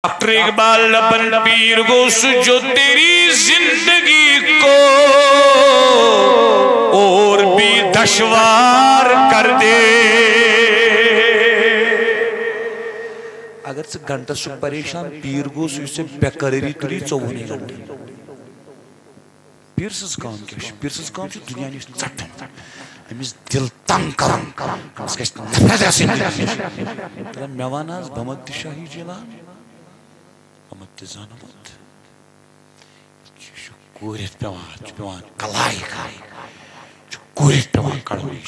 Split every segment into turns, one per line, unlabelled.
Doctor Iqbal अपन पीर गोस जो तेरी जिंदगी को और भी दुश्वार कर दे। अगर से घंटा सु परेशान पीर गोस उसे बेकरारी तुरी 24 घंटे पीर सज काम क्या पीर सज काम दुनिया निश चटन अमिस दिल तंग करन अमिस गस नफरत आसिन तला मे वन आज बमत शाही जिला बमत जानमत कोरित पेवान कलाई कोरित पेवान कड़वी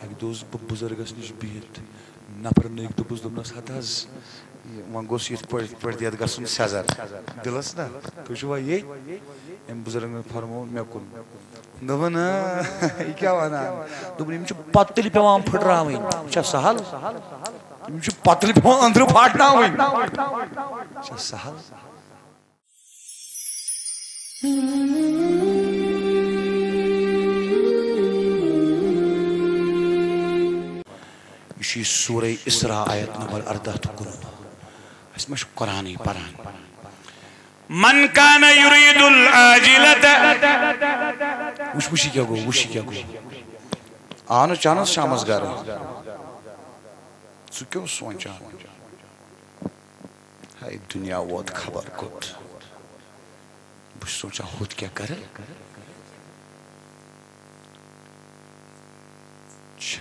अग दोस बुजुर्गस निश बिहित नफर नक दोपस दोपनस हत हज वन गोस यथ पे गसन सजर दिलस ना तुवा ये अम बुजुर्ग फरमो मे कुन दोपन यह क्या वना दोपन पतल पेवान फुटरावन सहल पतल पेवान अंदर फाटनावन सहल यह सूरह इसरा आयत नंबर 18 तो 19 इसमें कुरान ही पढ़ान मन कान युरीदुल आजिलत वुशी क्या गो आन चानस शामस घर सु क्यों सोचा हाय दुनिया वोत खबर कुत बह सोचा खुद क्या करे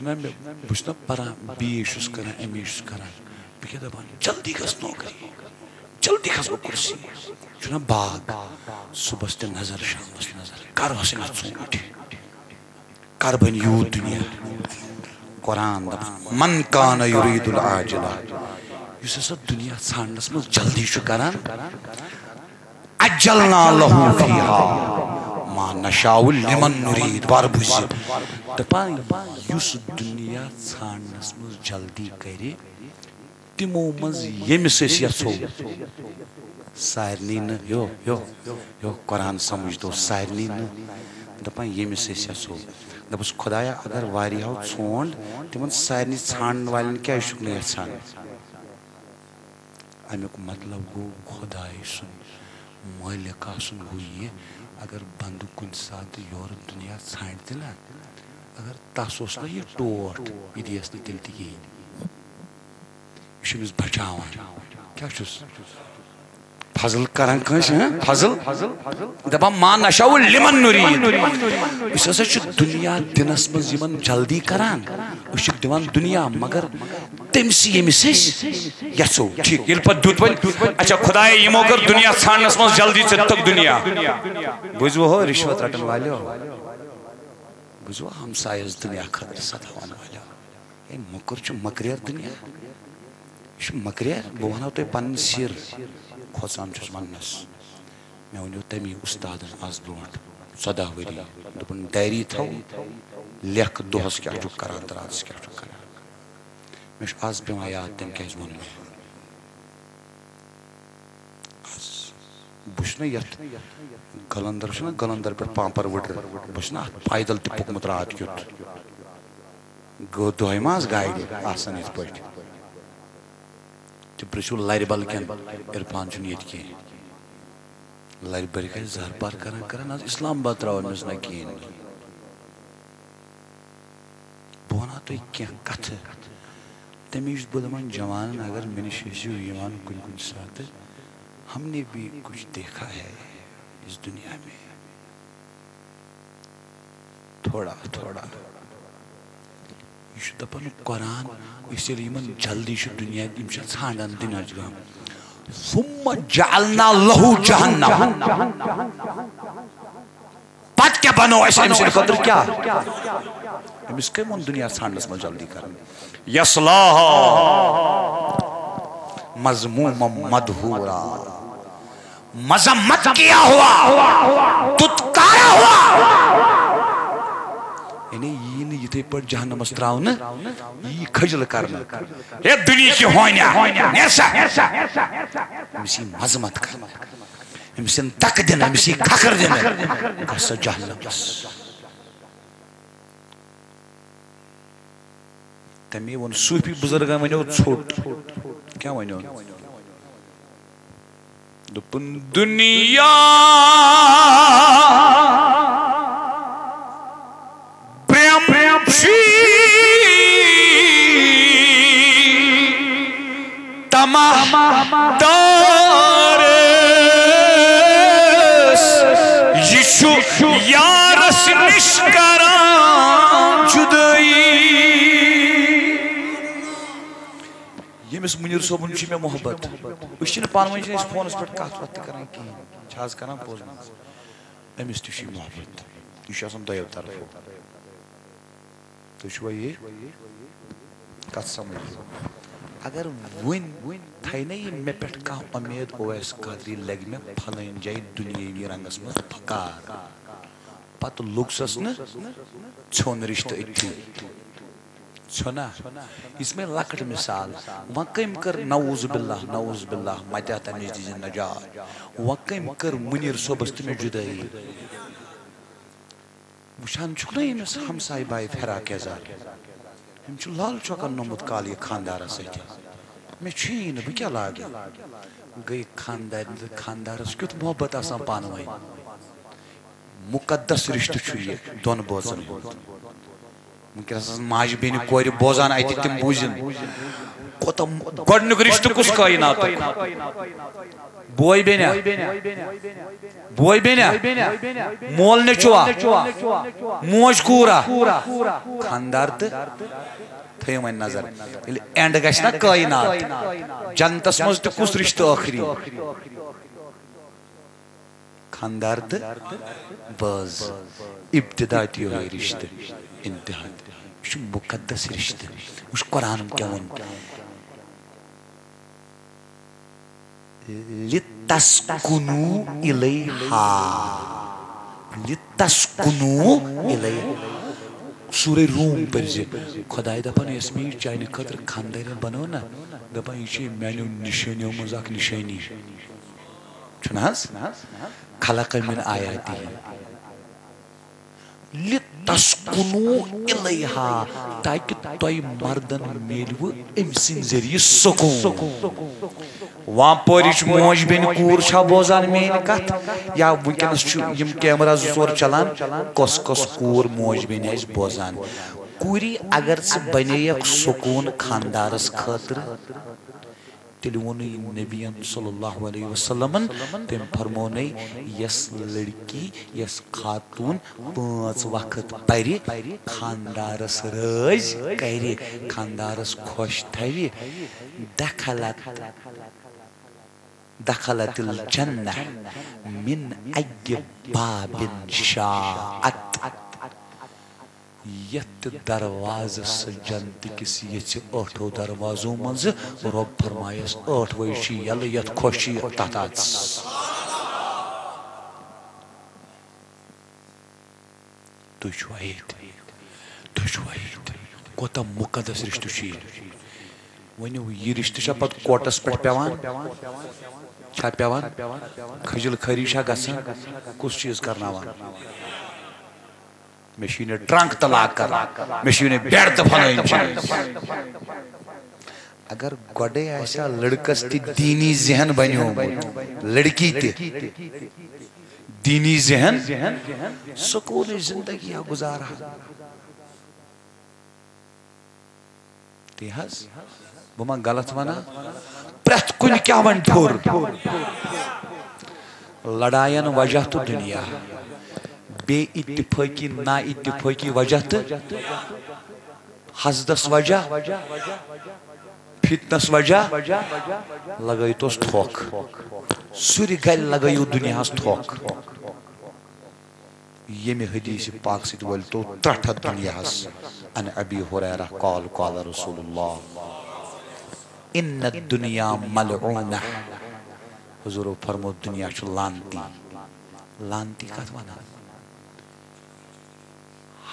बह परान बीस करान अमीश करान बह क्या दपान जल्दी गस नौकरी जल्दी खस बह कुर्सी चुना बाग सुबह ते नजर शामस नजर कर हसन ऊंट कर बन यूत दुनिया कुरान मन कान युरीदुल आजिला युस हसा दुनिया छानस मज जल्दी करान अज्जलना लहू फीहा मा नशाउ लिमन नुरीद बार बुझ दपान युस दुनिया छानस मज जल्दी करे तिमो मज यमिस यछो सारनी न यो यो यो कुरान समझ दो सारनी न दपान यमिस यछो दपस खुदाया अगर वारियाव छोंड तिमन सारनी छान वालन क्या शुक न यछान अमुक मतलब गो खुदाय सुन मालिका सुन गो ये अगर बंद कुन साथ योर दुनिया छान दिला अगर तस ना ये टोट यह दियस न तिल ती यह बचावान क्या फजल करान फजल दपान मा नशाउ लिमन नुरीद दुनिया दिनस मज जल्दी करान दिवान दुनिया मगर तमस यमिस यछो ठीक ये पे दुत वन अच्छा खुदाए यमो कर दुनिया छानस मज जल्दी तक दुनिया बुझो हो रिश्वत रटन वालो बुझो हमसायस दुनिया खतर सतावन वालो ये मकर मकरियर दुनिया मकरियर बह वनो तुम पन सिर खोचान वनस मे वो तमी उस्ताद आज ब्रोट 14 वरी दोपन डायरी थो लेख दोहस क्या करान तो रात क्या करान मे आज पे याद तम क्या वो बह ये गलंदर गलंदर पे पापर वटर बह पैदल तुकमुत रात क्युत गो दोह माज गाड़ी आसान इत पे पृछो लर बल्कन इरफान ये कह लर बरिक जहर पार करान आज इस्लामाबाद त्रावन अमिस ना कहें बह वना तुम कह कथ तमिश बह दपान जवान अगर मे निश कुन कुन साथ हमने भी कुछ देखा है इस दुनिया में थोड़ा थोड़ा यह दपान कुरान इसलिए जल्दी दुनिया छान दुनिया गम सुम्मा जअलना लहू जहन्नम पत क्या बनो अमिस खतर क्या अमिस कम दुनिया छानस मज जल्दी कर यस्लाहा मज़मूमम मदहूरा मजम्मत किया हुआ तुत्कारा हुआ ये पे जहन्नमस त्रावन यह खजल कर दुनिया की अमिस मजमत कर अमिस तक दिन अमिस खखर दिन जहन्नमस तमे वो सूफी बुजुर्ग वनो छोट क्या वनो दुपन दुनिया प्रेम प्रेम यीशु यारस निष्करा जुदाई यमिस मुनीर सोबन छी में मोहब्बत उछन पानवन छी फोनस पे कथ वत करन की छाज करन पोज अमिस छी मोहब्बत यह आसान दयो तरफ तो छुआ ये कथ समझ अगर वन थे ना ये मे पे कह उम्मीद ओवैस कादरी लग मे फलन जाए दुनियावी रंगस मज फकार पत लुक्सस न छोन रिश्ते इथी छोना इसमें लकट मिसाल वह कम कर नऊज बिल्लाह मत तमिज दी नजात वह कम कर मुनीर सोबस तमें जुदाई वुचान छुक ना यमिस हमसाय बाय फेरा केजार हम लाल चौकन नोमुत काल ये खानदार सत मे न बह क्या लागे गई खानदारस क्युत मोहब्बत आसान पानवे मुकद्दस रिश्त ये दोन बोजन वनकस माज बेन कोर बोजान अत तम बूजन कोत गोडनुक रिश्त कुस कायनात बोय बेन मोल नेचुआ मोज कूरा खानदार तो थे वन नजर एंड गश ना कायनात जनतस मज तो कुस रिश्त आखरी खानदार तो बज इब्तिदा तो ये रिश्त इंतहा मुकद्दस रिश्त उस कुरान क्या वन लितस्कुनु इलैहा सूर्य रूम पर खुदाय दपान यस मे चाइने खतर खानदार बनो ना दपान यह मानो निशानियों मज निशानी खलक मिन आयाती लितस्कुनु इलैहा ताकि तुम मर्दन मिलव अम सिंद जरिए सुकून वहाँ पोरिच मोज बेन कूर छा बोजान मेन कथ या वनकस यम कैमरा जोर चलान कस कस कूर मोज बेन बोजान कूरी अगर से बने सुकून खानदारस खतर तेल वो नबी सल्लल्लाहु अलैहि वसल्लम तम फरमोन यस लड़की यस खातून 5 वक्त परि खानदारस रज कर खानदारस खुश थवि दखलत जन्नह मिन अय्य बाबिन शाअत यत दरवाज जन्नत किस ये 8 दरवाजों मज रब फरमायस 8 वही यल यत खुशी तत कोत मुकद्दस रिश्त वनो यह रिश्त पत कोटस पे पेवान खजिल खरी कुछ चीज करनावान मशीन ट्रंक तलाक कर मशीन बेड दफन अगर गोडे ऐसा लड़कस दीनी जहन बनो लड़की दीनी जहन सुकून जिंदगी गुजारा बह गलत वना प्रथ कुन क्या वन ठोर लड़ायन वजह तो दुनिया बे इत्तिफाकी ना इत्तिफाकी वजह तो हसदस वजह फितनस वजह लगाई तो ठोक सूर्य गल लगायु दुनिया ठोक ये में हदीस पाक से बोल तो त्रठ दुनिया अन अबी हुरैरा क़ाल क़ाल रसूलुल्लाह इन्न दुनिया मलऊना हुजूर फरमो दुनिया छु लानती कत वना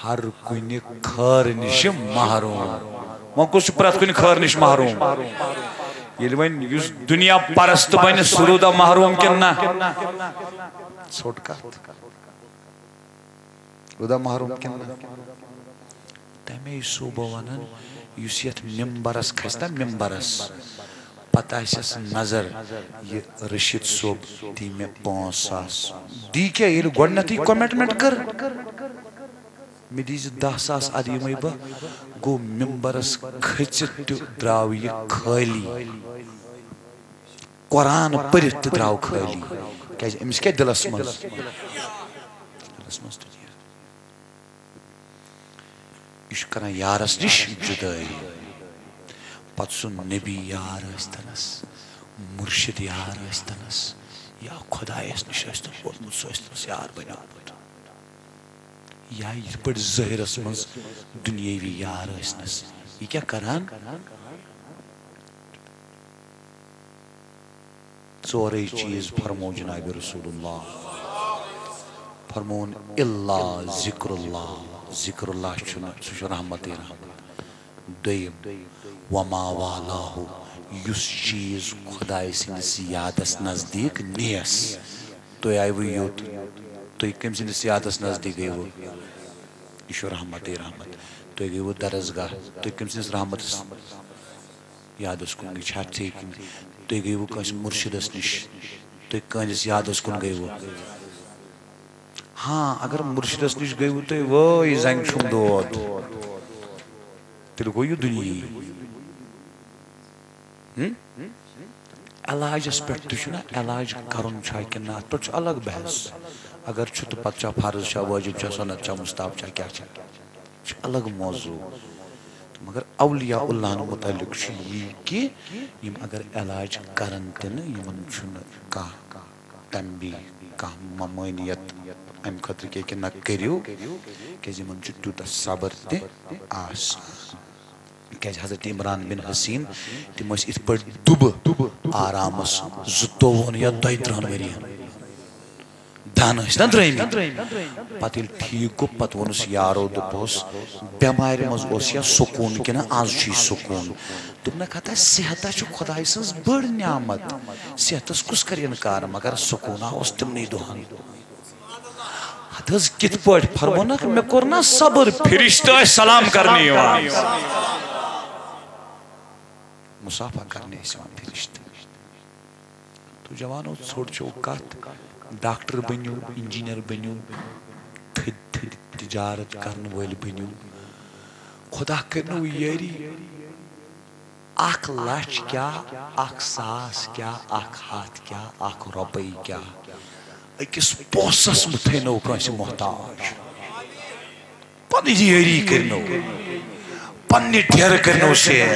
हर कुन खर निश महरूम वह प्रत कुन खर निश महरूम ये वन दुनिया परस्त बन सुरूदा महरूम कि ना छोट कत रुदा महरूम कि तमे सुबह वन मिम्बरस खस ना मिम्बरस पता नजर ये रशीद सोब दी मे 5,000 दी क्या ये गोडनथी कमिटमेंट कर मे दीज 10,000 अद यम बह गो मिम्बरस खचित द्राव ये खाली कुरान पढ़ित द्राव खाली क्या अमिस क्या दिलस मज यह करान यारस निश जुदाई पत सु नबी यार तनस मुर्शिद यार तनस या खुदायस निश वोतमुत सह यार बनोमुत या ये पे ज़ाहिरस मज दुनियावी यार नस यह क्या करान चोरे चीज फरमो जनाब रसूलुल्लाह फरमोन इल्ला जिक्रुल्लाह जिक्रुल्लाह सह रहमत दयम वमा वालाहु युस चीज खुदाय सिंदिस यादस नजदीक नेस तो आयव योत तो कम सिंदिस यादस नजदीक गई वो यह रहमत रहमत तो गई वो दरसगाह तो कम सिंदिस रहमत यादस कुन गई तो गई वो कस मुर्शिदस निश तो कस यादस कुन गई वो हाँ अगर मुर्शिदस निश गई वो तो वो जंग छुम दोद तेल गो यह दुनिया इलाजस पे इलाज कर अलग बहस अगर तो पा फर्ज वाजिब सनत मुस्ताब क्या अलग मौजू मगर औलिया उल्लाह मुतल्लिक कि यम अगर इलाज करन तन कह तंबी कह ममानियत अम खतर कि न करियो क्या तूत सबर तस क्या हजरत इमरान बिन हसीन तम इत पे दुब आरामस 52 या 23 वरियन दान ना द्रमी पे ठीक गो पे वोनस यारो दोपस बेमार मज या सुकून कि आज सुकून दोपन हता सेहत खुदाय सज बड़ नियामत सेहतस कुस कर इनकार मगर सुकूना तमन दोहन हत कित पे फरमोन मे कोर ना सबर फरिश्ता सलाम करने मुसाफा करने फरिश्ते तो जवानो छोड़ चो कत डॉक्टर बनो इंजीनियर बनो तिजारत करने वाल बनो खुदा करनो यारी 1 लाख क्या 1,000 क्या 1,000 क्या 1 रुपये क्या अकिस पोसस मुथनो कस मोहताज पन यारी करनो पन्ने ढेर करनो शेर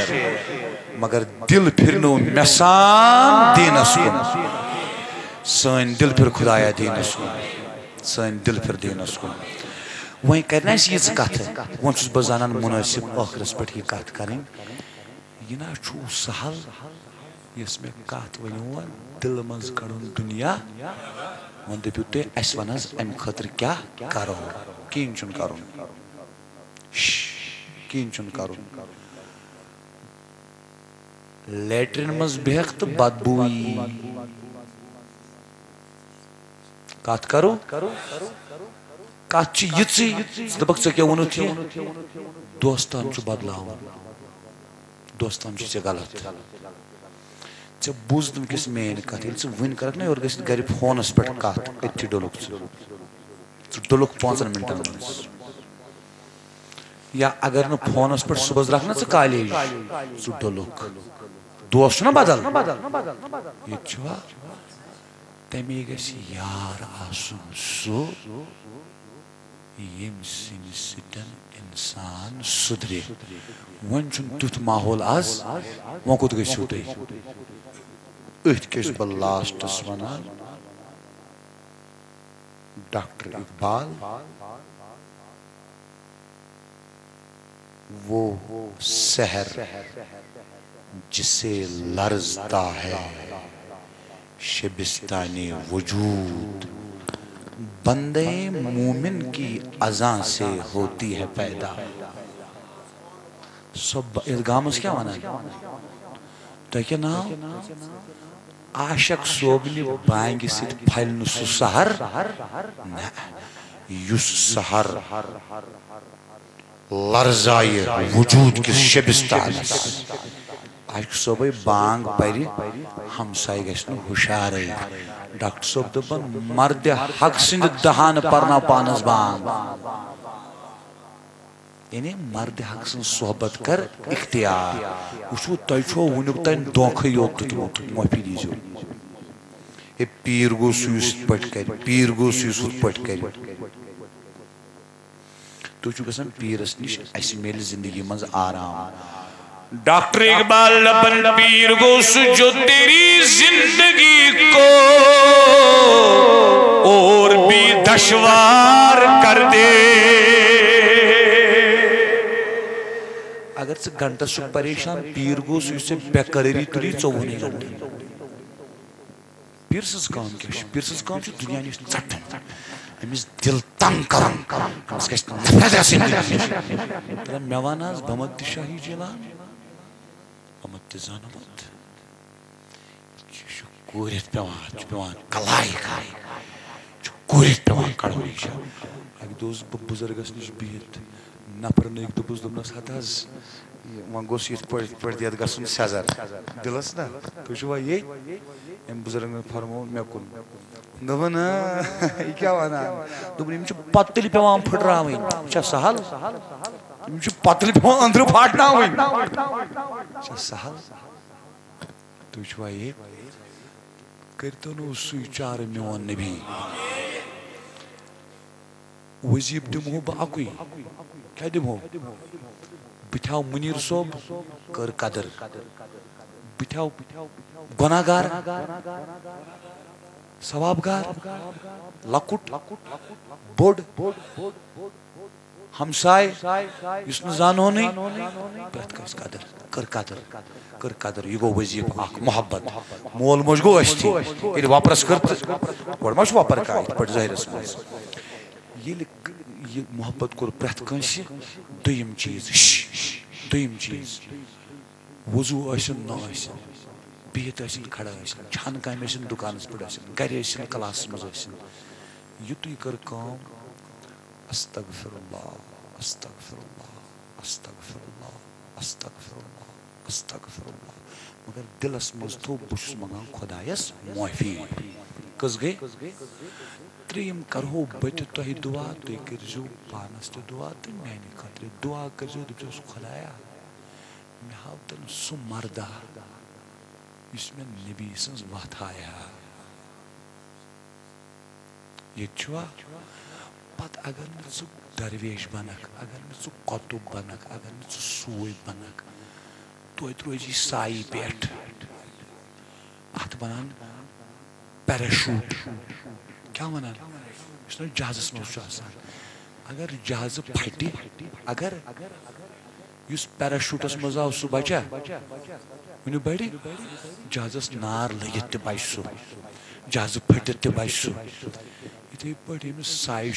मगर दिल फिरनो मेसान दीनस कुन सन दिल फिर खुदाया दीनस कुन सन दिल फिर दीनस कुन वही करना यह कत वो बह जानान मुनासिब आखिरस पे यह कत कर यह ना सहल यस मे कत वो दिल मज कड़न दुनिया वो दपू तुम अस वन अम खतर क्या करो कहें कर लैट्रिन मज बेहक तो बदबूई कत करो कत दपक क्या वो दोस्तान बदलाव दोस्तान गलत ऐ बुझ तुमकिस मेन कत वन कर ना और गर फोनस पे कत अथि डोलुक डोलुक 5 मिनटन मज या अगर न फोनस पे सुबह रखना कॉलेज डोलुक दोस्त ना बदल ये तमे गस यार आसुन सो यम सिन सिटन इंसान सुधरे वन तुथ माहौल आज वो कुत गो तुम अथ क्या बह लास्टस वन डॉक्टर इकबाल वो सहर जिसे लर्जता है शबिस्तानी वजूद बंदे मोमिन की अज़ा से होती है पैदा सब गामस क्या वना तो क्या नाम आशक सोबनी बांग सित फैलन सु सहर युस सहर लर्जाए वजूद किस शबिस्तानस आशक सोबे बांग परि हमसाई गश्न हुशार डॉक्टर सोब दपन मर्द हक सिंध दहान परना पानस बांग यानी मर्द हक सिंध सोहबत कर इख्तियार उशु तयछो वुनुक तन दोख योत तुमत माफी दीजो ए पीर गो सुस पट कर पीर गो सुस पट कर तो छु गसन पीरस निश अस मेल जिंदगी मंज आराम डॉक्टर इकबाल लबन पीर गो जो तेरी जिंदगी को और भी दुश्वार कर दे अगर से घंटा सु परेशान पीर गो से बेकरारी तुरी 24 घंटे पीरसस काम क्या पीरसस काम दुनिया निश चटन अमिस दिल तंग करन अमिस गश नफरत आसिन मे वन बमत शाही जिलान बमत जानमत कूरित पेवान कलाई कूरित पेवान कड़ो अक दोस बुजुर्गस निश बिहित नफर नक दोपस दोपनस हत वन गोस ये दियत गसन सजर दिलस ना तुवा ये बुजुर्ग फरमो मे कुन दोपन यह क्या वनान दोपन यम पतल पेवान फुटरावन सहल यम पतल पेवान अंदर फाटनावन सहल तुवा ये करतो नो सु चार मेवन नबी वजीब दिमो बकुई क्या दिमो बिठाओ मुनीर सोब कर कदर बिठाओ गुनाहगार सवाबगार लकुट बोड हमसाय युस न जानो नहीं प्रत कस कदर कर कदर यह गो वजीब अख मोहब्बत मोल मोज गो अस्थि ये वापस कर गोड मश वापर का पट जाहिरस मज ये मोहब्बत कोर प्रत कंस दुयम चीज वजू आसन न आसन बिहत आसन खड़ा आसन छान काम आसन दुकानस पे आसन घर आसन क्लास मज आसन युतुय कर काम अस्तगफिरुल्लाह अस्तगफिरुल्लाह अस्तगफिरुल्लाह अस्तगफिरुल्लाह अस्तगफिरुल्लाह मगर दिलस मज तो बुश मंगान खुदायस माफी कस गए त्रीम करो बच तुह दुआ तुम करो पानस तो दुआ तो मानी खतर दुआ करो दस खुदाया मे हाव तन सह मर्दा मे नबी सज वत आया ये पत अगर न दरवेश बनक अगर न कुतुब बनक अगर न सूय बनक तो रोजी साई पे अत बनान पैराशूट क्या वनान जहाजस मज अगर जहाज फट अगर युस पैराशूटस मज आव सह बचा वन बड़ जहाजस नार लगित त बच सह जहाज फटित त बच सह इथे पे साय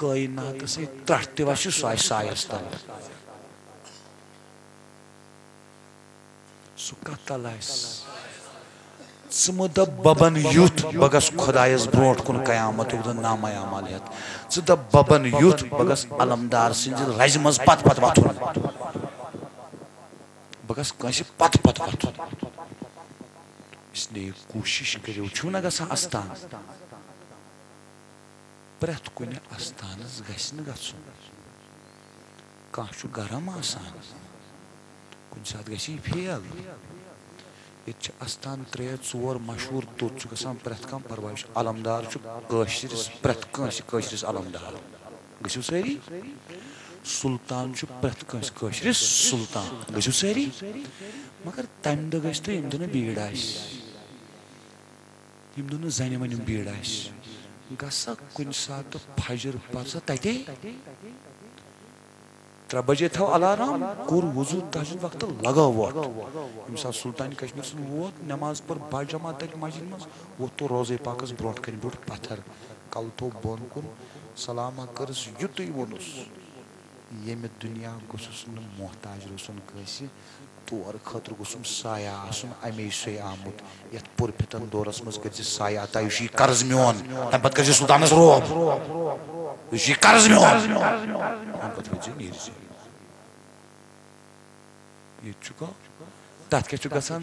कायनातस त्रट त वस सह सायस तल सह कत तल दप बबन युथ बगस खुदायस ब्रोट कुन कयामत नाम अमाल हेत दप बबन युथ बगस अलमदार सिंज रज मज पत वथुन बगस कंस पत वथुन इसलिए कोशिश करो छू ना गसा अस्तान प्रत कुन अस्तानस गस न गछुन कह गरम आसान कुन सात गसी फेल ये अस्तान 3-4 मशहूर तोत गसान प्रत कम परवाह अलमदार प्रत कंस अलमदार गो सारी सुल्तान प्रत कंस सुल्तान गो सारी मगर तम दह गम दिन भीड़ यम दिन जन वन भीड़ गसा कुन सात फजर पसा तते 3 बजे थो अलार्म कोर वजू तहजद वक्त लगाव वोत यम सात सुल्तान कश्मीर सन वोत नमाज पर बाजमा तक मस्जिद मज वो तो रोजे पाकस ब्रोट कन ब्रोट पत्थर कल तो बोन कुन सलामा करस युतुय वोनुस यम दुनिया गुसुस न मोहताज रोसन कसी तोर खतर गुसुम साया आसुन अमे से आमुत यत पुर फितन दौरस मज कर साया तायुशी कर्ज मियोन तम पत कर सुल्तानस रोब युशी कर्ज मियोन तम पत वजि नीर ये चुका तथ क्या गसान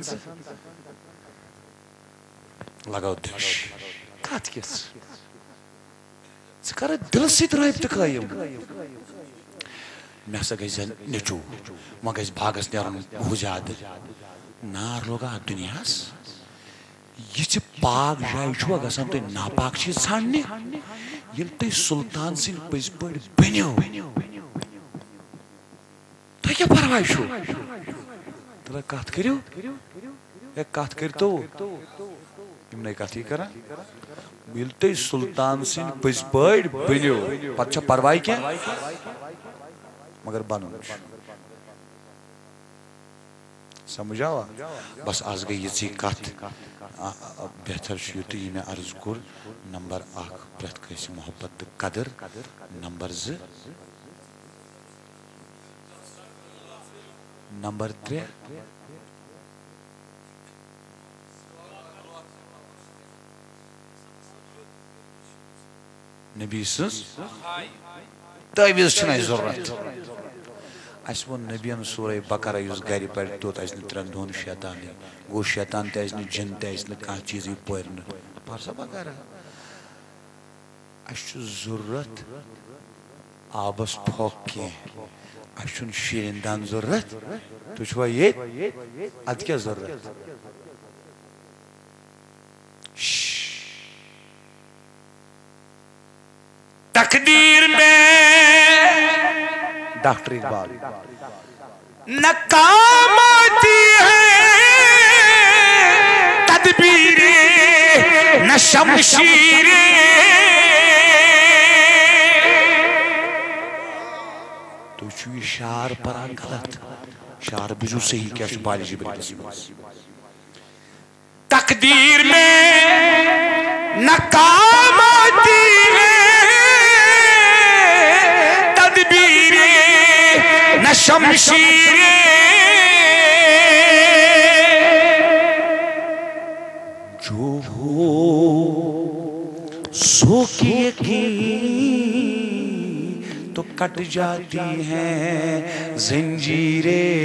लगाओ दिश कत किस कर दिल सत रबत कायम मे हसा गई नचू वह गई बागस नेरन बहुत ज्यादा नार लोगा दुनियास यह पाक जाय गसान तुम नापाक चीज ाने ये तुम सुल्तान सिंह पज पे बनो तुम क्या परवाह तला कत करो कत कर तो यमन कथ कर ये तुम सुल्तान सिंह पज पे बनो पे परवाह क्या मगर बन समझ आवा बस आज गई ये कत बेहतर यु मे अर्ज कोर नंबर 1 प्रेत कैसे मोहब्बत कदर नंबर 2 नंबर 3 नबी सज तवीज जरूरत अस वो नबियन सूरह बकरा युस गर पर तोत 3 दोन शैतान गो शैतान जिन कह चीज पर्न परसा बकरा अस जरूरत आबस फोक कह शीरिंदान जरूरत तुवा ये अद क्या जरूरत तकदीर में डॉक्टर इकबाल न काम आती है तदबीरे न शमशीरे तो शार पर गलत शार बुझू सही क्या बालिश तकदीर में न काम आती है तदबीरे न शमशीरे जो हो सो की यकीन तो कट जाती हैं जंजीरें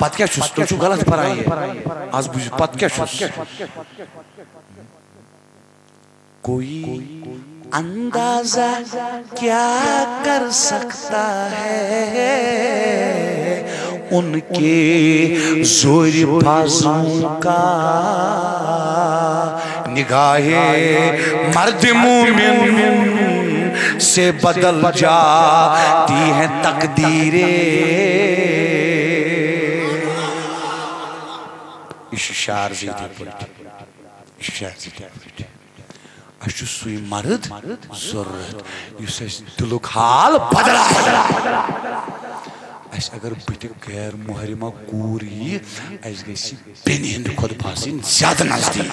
पत क्या छुस तो गलत पर आई है आज बुझ पत क्या छुस कोई अंदाजा क्या कर सकता है उनके जोर बाजों का निगाहे मर्द मोमिन से बदल जाती हैं तकदीरें इशार सुई मर्द जरूरत दिलुक हाल बदला अगर बुत गैर मुहरिमा कूर यी बेनि हंद खुद भाषण ज्यादा नजदीक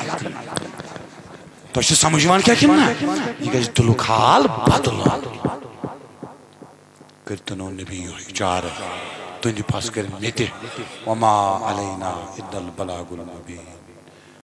तो समझ क्या कि ना यह गि दिलुक हाल बदल करतनो नबी चार तुंद पास कर मे वमा अलैना इल्लल बलागुल मुबीन।